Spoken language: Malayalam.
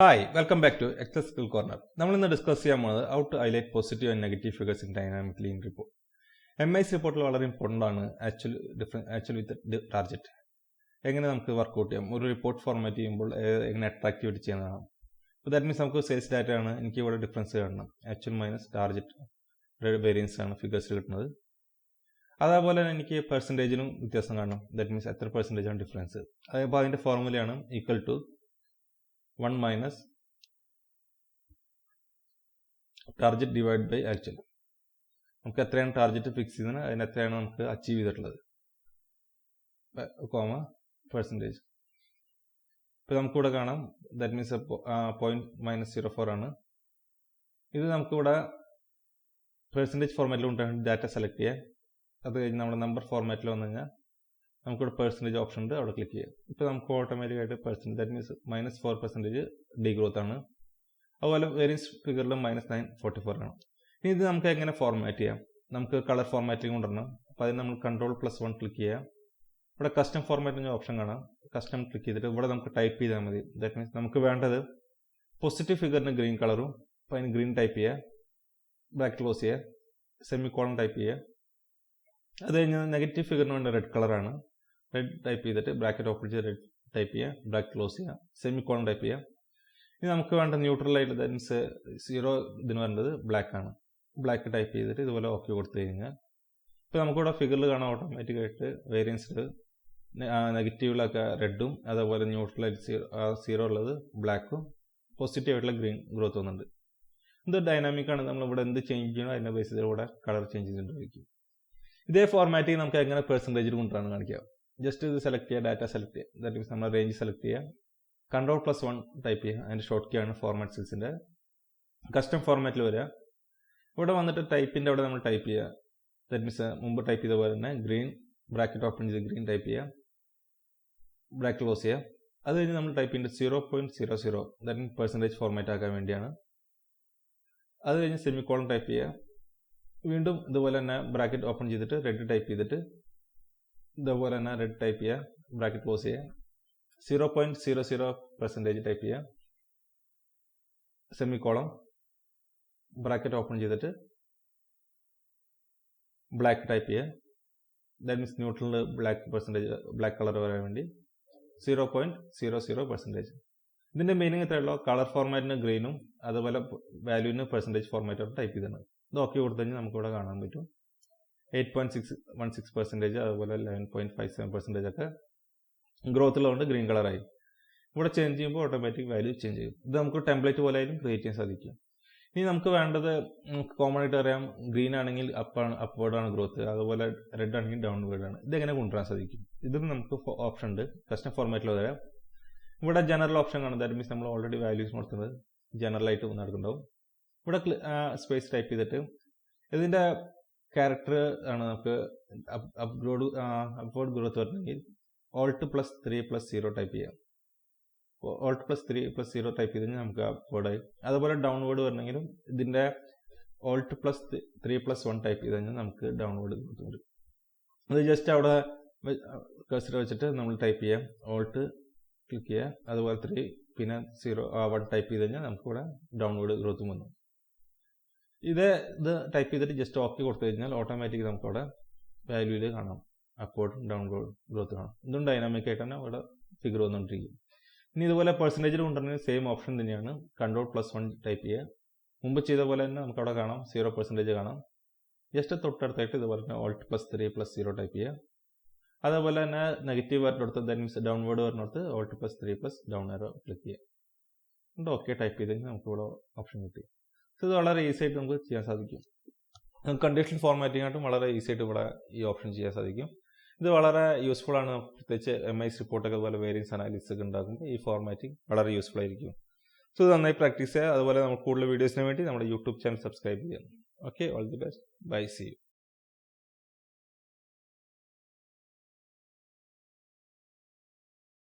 Hi welcome back to Excel skill corner. നമ്മൾ ഇന്ന് ഡിസ്കസ് ചെയ്യാൻ പോകുന്നത് how to highlight positive and negative figures in dynamic lean report. MIS റിപ്പോർട്ടിൽ വളരെ ഇമ്പോർട്ടൻ്റ് ആണ് ആക്ച്വൽ വിത്ത് ടാർജറ്റ്. എങ്ങനെ നമുക്ക് വർക്കൗട്ട് ചെയ്യാം, ഒരു റിപ്പോർട്ട് ഫോർമാറ്റ് ചെയ്യുമ്പോൾ എങ്ങനെ അട്രാക്റ്റീവായിട്ട് ചെയ്യുന്നതാണ്. അപ്പോൾ ദാറ്റ് മീൻസ് നമുക്ക് സെയിൽസ് ഡാറ്റ ആണ്, എനിക്ക് ഇവിടെ ഡിഫറൻസ് കാണണം. ആക്ച്വൽ മൈനസ് ടാർജറ്റ് വേരിയൻസ് ആണ് ഫിഗേഴ്സിൽ കിട്ടുന്നത്. അതേപോലെ തന്നെ എനിക്ക് പെർസെൻറ്റേജിനും വ്യത്യാസം കാണണം. ദാറ്റ് മീൻസ് എത്ര പെർസെൻറ്റേജ് ആണ് ഡിഫറൻസ്. അപ്പോൾ അതിൻ്റെ ഫോർമുലയാണ് equal to 1 minus target divide by actual. നമുക്ക് എത്രയാണ് ടാർജറ്റ് ഫിക്സ് ചെയ്യുന്നത്, അതിന് എത്രയാണ് നമുക്ക് അച്ചീവ് ചെയ്തിട്ടുള്ളത്, കോമ പെർസെൻറ്റേജ്. ഇപ്പോൾ നമുക്കിവിടെ കാണാം ദാറ്റ് മീൻസ് .-04 ആണ്. ഇത് നമുക്കിവിടെ പെർസെൻറ്റേജ് ഫോർമാറ്റിൽ ഉണ്ടാകുന്ന ഡാറ്റ സെലക്ട് ചെയ്യാം. അത് കഴിഞ്ഞ് നമ്മുടെ നമ്പർ ഫോർമാറ്റിൽ വന്നു കഴിഞ്ഞാൽ നമുക്കിവിടെ പെർസെൻറ്റേജ് ഓപ്ഷൻ ഉണ്ട്, അവിടെ ക്ലിക്ക് ചെയ്യാം. ഇപ്പോൾ നമുക്ക് ഓട്ടോമാറ്റിക്കായിട്ട് പെർസെൻറ്റേജ് ദാറ്റ് മീൻസ് -4% ഡീഗ്രോത്ത് ആണ്. അതുപോലെ വേരിയൻസ് ഫിഗറിൽ -944 ആണ്. ഇനി ഇത് നമുക്ക് എങ്ങനെ ഫോർമാറ്റ് ചെയ്യാം, നമുക്ക് കളർ ഫോർമാറ്റിംഗ് കൊണ്ടുവരണം. അപ്പോൾ അതിന് നമ്മൾ Ctrl+1 ക്ലിക്ക് ചെയ്യാം. ഇവിടെ കസ്റ്റം ഫോർമാറ്റിംഗ് ഓപ്ഷൻ കാണാം. കസ്റ്റം ക്ലിക്ക് ചെയ്തിട്ട് ഇവിടെ നമുക്ക് ടൈപ്പ് ചെയ്താൽ മതി. ദാറ്റ് മീൻസ് നമുക്ക് വേണ്ടത് പോസിറ്റീവ് ഫിഗറിന് ഗ്രീൻ കളറും, അപ്പോൾ അതിന് ഗ്രീൻ ടൈപ്പ് ചെയ്യുക, ബ്രാക്കറ്റ് ക്ലോസ് ചെയ്യുക, സെമിക്കോളൻ ടൈപ്പ് ചെയ്യുക. അത് കഴിഞ്ഞ് നെഗറ്റീവ് ഫിഗറിന് വേണ്ട റെഡ് കളറാണ്, റെഡ് ടൈപ്പ് ചെയ്തിട്ട് ബ്രാക്കറ്റ് ഓപ്പൺ ചെയ്ത് റെഡ് ടൈപ്പ് ചെയ്യുക, ബ്രാക്കറ്റ് ക്ലോസ് ചെയ്യുക, സെമിക്കോളൻ ടൈപ്പ് ചെയ്യുക. ഇനി നമുക്ക് വേണ്ട ന്യൂട്രലായിട്ട് ദാറ്റ് മീൻസ് 0 ഇതിന് വേണ്ടത് ബ്ലാക്ക് ആണ്. ബ്ലാക്ക് ടൈപ്പ് ചെയ്തിട്ട് ഇതുപോലെ ഓക്കെ കൊടുത്തു കഴിഞ്ഞാൽ ഇപ്പോൾ നമുക്കിവിടെ ഫിഗറിൽ കാണാം ഓട്ടോമാറ്റിക്കായിട്ട് വേരിയൻസിൽ നെഗറ്റീവിലൊക്കെ റെഡും, അതേപോലെ ന്യൂട്രലായിട്ട് 0 ഉള്ളത് ബ്ലാക്കും, പോസിറ്റീവ് ആയിട്ടുള്ള ഗ്രീൻ ഗ്രോത്ത് വന്നുണ്ട്. ഇത് ഡൈനാമിക് ആണ്. നമ്മളിവിടെ എന്ത് ചേഞ്ച് ചെയ്യണോ അതിൻ്റെ ബേസിൽ ഇവിടെ കളർ ചേഞ്ച് ചെയ്തിട്ടുണ്ടായിരിക്കും. ഇതേ ഫോർമാറ്റിൽ നമുക്ക് എങ്ങനെ പെർസെൻറ്റേജിൽ കൊണ്ടുവരാൻ കാണിക്കാം. ജസ്റ്റ് ഇത് സെലക്ട് ചെയ്യുക, ഡാറ്റ സെലക്ട് ചെയ്യുക, ദാറ്റ് മീൻസ് നമ്മൾ റേഞ്ച് സെലക്ട് ചെയ്യുക, Ctrl+1 ടൈപ്പ് ചെയ്യുക. അതിൻ്റെ ഷോർട്ട് കീ ആണ് ഫോർമാറ്റ് സെൽസിൻ്റെ. കസ്റ്റം ഫോർമാറ്റിൽ വരിക. ഇവിടെ വന്നിട്ട് ടൈപ്പിൻ്റെ അവിടെ നമ്മൾ ടൈപ്പ് ചെയ്യുക. ദാറ്റ് മീൻസ് മുമ്പ് ടൈപ്പ് ചെയ്ത പോലെ തന്നെ ഗ്രീൻ ബ്രാക്കറ്റ് ഓപ്പൺ ചെയ്ത് ഗ്രീൻ ടൈപ്പ് ചെയ്യുക, ബ്രാക്കറ്റ് ക്ലോസ് ചെയ്യുക. അത് കഴിഞ്ഞ് നമ്മൾ ടൈപ്പ് ചെയ്യുന്നത് 0.00 ദാറ്റ് മീൻസ് പെർസെൻറ്റേജ് ഫോർമാറ്റ് ആക്കാൻ വേണ്ടിയാണ്. അത് കഴിഞ്ഞ് സെമിക്കോളൻ ടൈപ്പ് ചെയ്യുക. വീണ്ടും ഇതുപോലെ തന്നെ ബ്രാക്കറ്റ് ഓപ്പൺ ചെയ്തിട്ട് റെഡ് ടൈപ്പ് ചെയ്തിട്ട് ഇതുപോലെ തന്നെ റെഡ് ടൈപ്പ് ചെയ്യുക, ബ്രാക്കറ്റ് ക്ലോസ് ചെയ്യുക, 0.00% ടൈപ്പ് ചെയ്യുക, സെമിക്കോളം, ബ്രാക്കറ്റ് ഓപ്പൺ ചെയ്തിട്ട് ബ്ലാക്ക് ടൈപ്പ് ചെയ്യുക. ദാറ്റ് മീൻസ് ന്യൂട്രലിൽ ബ്ലാക്ക് കളർ വരാൻ വേണ്ടി 0.00%. ഇതിൻ്റെ മീനിങ് എത്രയുള്ളൂ, കളർ ഫോർമാറ്റിന് ഗ്രീനും അതുപോലെ വാല്യൂവിന് പെർസെൻറ്റേജ് ഫോർമാറ്റും ടൈപ്പ് ചെയ്തിട്ടുണ്ട്. ഇത് ഓക്കെ കൊടുത്തു കഴിഞ്ഞാൽ നമുക്കിവിടെ കാണാൻ പറ്റും 8.616%, അതുപോലെ 11.57% ഒക്കെ ഗ്രോത്ത് ഉള്ളതുകൊണ്ട് ഗ്രീൻ കളറായി. ഇവിടെ ചേഞ്ച് ചെയ്യുമ്പോൾ ഓട്ടോമാറ്റിക് വാല്യൂ ചേഞ്ച് ചെയ്യും. ഇത് നമുക്ക് ടെംപ്ലേറ്റ് പോലെ ആയാലും ക്രിയേറ്റ് ചെയ്യാൻ സാധിക്കും. ഇനി നമുക്ക് വേണ്ടത്, നമുക്ക് കോമൺ ആയിട്ട് അറിയാം, ഗ്രീൻ ആണെങ്കിൽ അപ്വേർഡ് ആണ് ഗ്രോത്ത്, അതുപോലെ റെഡ് ആണെങ്കിൽ ഡൗൺവേർഡ് ആണ്. ഇതെങ്ങനെ കൊണ്ടുവരാൻ സാധിക്കും, ഇതിന് നമുക്ക് ഓപ്ഷൻ ഉണ്ട്. കസ്റ്റം ഫോർമാറ്റിൽ വരാം. ഇവിടെ ജനറൽ ഓപ്ഷൻ കാണും. ദാറ്റ് മീൻസ് നമ്മൾ ഓൾറെഡി വാല്യൂസ് കൊടുക്കുന്നത് ജനറലായിട്ട് നടക്കുന്നുണ്ടാവും. ഇവിടെ സ്പേസ് ടൈപ്പ് ചെയ്തിട്ട് ഇതിൻ്റെ ക്യാരക്ടർ ആണ് നമുക്ക് അപ്വേർഡ് ഗ്രോത്ത് വരണമെങ്കിൽ Alt+3+0 ടൈപ്പ് ചെയ്യാം. Alt+3+0 ടൈപ്പ് ചെയ്ത് കഴിഞ്ഞാൽ നമുക്ക് അപ്വേർഡായി. അതുപോലെ ഡൗൺവേർഡ് വരണമെങ്കിലും ഇതിൻ്റെ Alt+3+1 ടൈപ്പ് ചെയ്ത് കഴിഞ്ഞാൽ നമുക്ക് ഡൗൺവേർഡ് ഗ്രോത്ത് വരും. അത് ജസ്റ്റ് അവിടെ കഴ്സർ വെച്ചിട്ട് നമ്മൾ ടൈപ്പ് ചെയ്യാം, ഓൾട്ട് ക്ലിക്ക് ചെയ്യുക, അതുപോലെ 3 പിന്നെ 1 ടൈപ്പ് ചെയ്ത് കഴിഞ്ഞാൽ നമുക്കിവിടെ ഡൗൺവേർഡ് ഗ്രോത്തും വന്നു. ഇത് ടൈപ്പ് ചെയ്തിട്ട് ജസ്റ്റ് ഓക്കെ കൊടുത്തു കഴിഞ്ഞാൽ ഓട്ടോമാറ്റിക് നമുക്കവിടെ വാല്യൂയിൽ കാണാം അപ്വേർഡ് ഡൗൺവേർഡ് ഗ്രോത്ത് കാണാം. ഇതും ഡൈനാമിക് ആയിട്ട് തന്നെ അവിടെ ഫിഗർ വന്നുകൊണ്ടിരിക്കും. ഇനി ഇതുപോലെ പെർസെൻറ്റേജിൽ കൊണ്ടുവരുന്നത് സെയിം ഓപ്ഷൻ തന്നെയാണ്. Ctrl+1 ടൈപ്പ് ചെയ്യുക. മുമ്പ് ചെയ്ത പോലെ തന്നെ നമുക്കവിടെ കാണാം 0% കാണാം. ജസ്റ്റ് തൊട്ടടുത്തായിട്ട് ഇതുപോലെ തന്നെ Alt+3+0 ടൈപ്പ് ചെയ്യുക. അതേപോലെ തന്നെ നെഗറ്റീവ് വരണടുത്ത് ദാറ്റ് മീൻസ് ഡൗൺവേർഡ് വരണടുത്ത് Alt+3+ ഡൗൺ ആരോ ക്ലിക്ക് ചെയ്യുക. എന്നിട്ട് ഓക്കെ ടൈപ്പ് ചെയ്ത് കഴിഞ്ഞാൽ നമുക്കിവിടെ ഓപ്ഷൻ കിട്ടി. ഇത് വളരെ ഈസി ആയിട്ട് നമുക്ക് ചെയ്യാൻ സാധിക്കും. കണ്ടീഷൻ ഫോർമാറ്റിംഗ് ആയിട്ടും വളരെ ഈസി ആയിട്ട് ഇവിടെ ഈ ഓപ്ഷൻ ചെയ്യാൻ സാധിക്കും. ഇത് വളരെ യൂസ്ഫുൾ ആണ്. പ്രത്യേകിച്ച് MIS റിപ്പോർട്ടൊക്കെ അതുപോലെ വേരിയൻസ് അനാലിസിസ് ഒക്കെ ഉണ്ടാകുമ്പോൾ ഈ ഫോർമാറ്റിംഗ് വളരെ യൂസ്ഫുൾ ആയിരിക്കും. സോ ഇത് നന്നായി പ്രാക്ടീസ് ചെയ്യുക. അതുപോലെ നമുക്ക് കൂടുതൽ വീഡിയോസിന് വേണ്ടി നമ്മുടെ യൂട്യൂബ് ചാനൽ സബ്സ്ക്രൈബ് ചെയ്യാം. Okay, all the best, bye, see U.